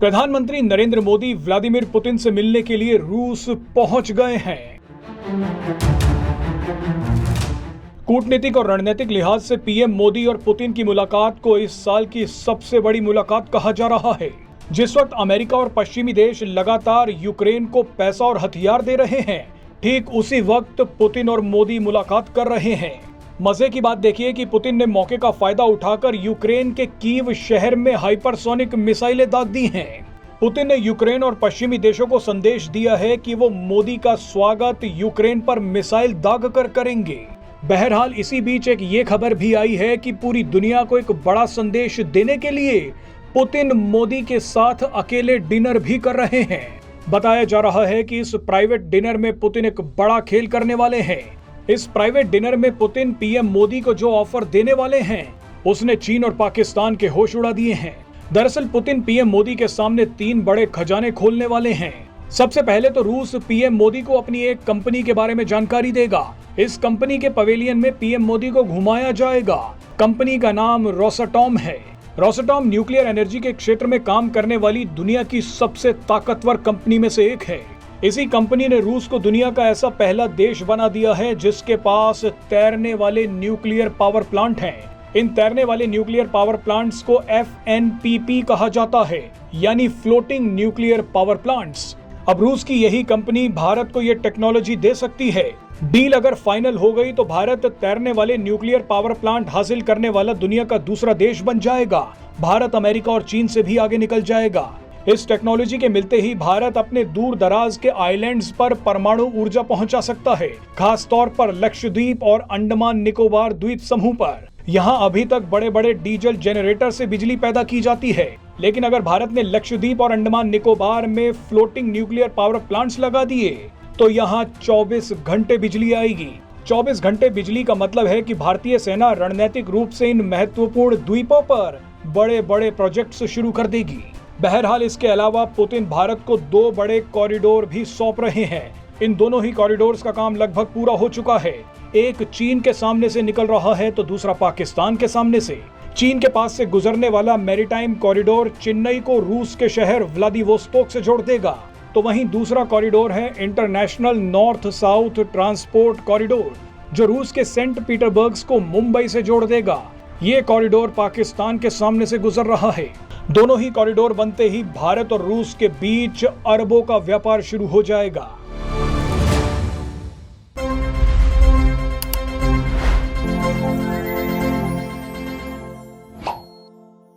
प्रधानमंत्री Narendra Modi Vladimir Putin से मिलने के लिए रूस पहुंच गए हैं। कूटनीतिक और रणनीतिक लिहाज से पीएम मोदी और पुतिन की मुलाकात को इस साल की सबसे बड़ी मुलाकात कहा जा रहा है। जिस वक्त अमेरिका और पश्चिमी देश लगातार यूक्रेन को पैसा और हथियार दे रहे हैं, ठीक उसी वक्त पुतिन और मोदी मुलाकात कर रहे हैं। मजे की बात देखिए कि पुतिन ने मौके का फायदा उठाकर यूक्रेन के कीव शहर में हाइपरसोनिक मिसाइलें दाग दी हैं। पुतिन ने यूक्रेन और पश्चिमी देशों को संदेश दिया है कि वो मोदी का स्वागत यूक्रेन पर मिसाइल दाग कर करेंगे। बहरहाल इसी बीच एक ये खबर भी आई है कि पूरी दुनिया को एक बड़ा संदेश देने के लिए पुतिन मोदी के साथ अकेले डिनर भी कर रहे हैं। बताया जा रहा है कि इस प्राइवेट डिनर में पुतिन एक बड़ा खेल करने वाले हैं। इस प्राइवेट डिनर में पुतिन पीएम मोदी को जो ऑफर देने वाले हैं, उसने चीन और पाकिस्तान के होश उड़ा दिए हैं। दरअसल पुतिन पीएम मोदी के सामने 3 बड़े खजाने खोलने वाले हैं। सबसे पहले तो रूस पीएम मोदी को अपनी एक कंपनी के बारे में जानकारी देगा। इस कंपनी के पवेलियन में पीएम मोदी को घुमाया जाएगा। कंपनी का नाम रोसाटॉम है। रोसाटॉम न्यूक्लियर एनर्जी के क्षेत्र में काम करने वाली दुनिया की सबसे ताकतवर कंपनी में से एक है। इसी कंपनी ने रूस को दुनिया का ऐसा पहला देश बना दिया है जिसके पास तैरने वाले न्यूक्लियर पावर प्लांट हैं। इन तैरने वाले न्यूक्लियर पावर प्लांट्स को FNPP कहा जाता है, यानी फ्लोटिंग न्यूक्लियर पावर प्लांट्स। अब रूस की यही कंपनी भारत को ये टेक्नोलॉजी दे सकती है। डील अगर फाइनल हो गई तो भारत तैरने वाले न्यूक्लियर पावर प्लांट हासिल करने वाला दुनिया का दूसरा देश बन जाएगा। भारत अमेरिका और चीन से भी आगे निकल जाएगा। इस टेक्नोलॉजी के मिलते ही भारत अपने दूर दराज के आइलैंड्स पर परमाणु ऊर्जा पहुंचा सकता है, खास तौर पर लक्षद्वीप और अंडमान निकोबार द्वीप समूह पर। यहाँ अभी तक बड़े बड़े डीजल जनरेटर से बिजली पैदा की जाती है, लेकिन अगर भारत ने लक्षद्वीप और अंडमान निकोबार में फ्लोटिंग न्यूक्लियर पावर प्लांट्स लगा दिए तो यहाँ 24 घंटे बिजली आएगी। 24 घंटे बिजली का मतलब है कि भारतीय सेना रणनीतिक रूप से इन महत्वपूर्ण द्वीपों पर बड़े बड़े प्रोजेक्ट्स शुरू कर देगी। बहरहाल इसके अलावा पुतिन भारत को 2 बड़े कॉरिडोर भी सौंप रहे हैं। इन दोनों ही कॉरिडोर्स का काम लगभग पूरा हो चुका है। एक चीन के सामने से निकल रहा है तो दूसरा पाकिस्तान के सामने से। चीन के पास से गुजरने वाला मैरीटाइम कॉरिडोर चेन्नई को रूस के शहर व्लादिवोस्तोक से जोड़ देगा, तो वहीं दूसरा कॉरिडोर है international north south transport corridor, जो रूस के सेंट पीटरबर्ग को मुंबई से जोड़ देगा। ये कॉरिडोर पाकिस्तान के सामने से गुजर रहा है। दोनों ही कॉरिडोर बनते ही भारत और रूस के बीच अरबों का व्यापार शुरू हो जाएगा।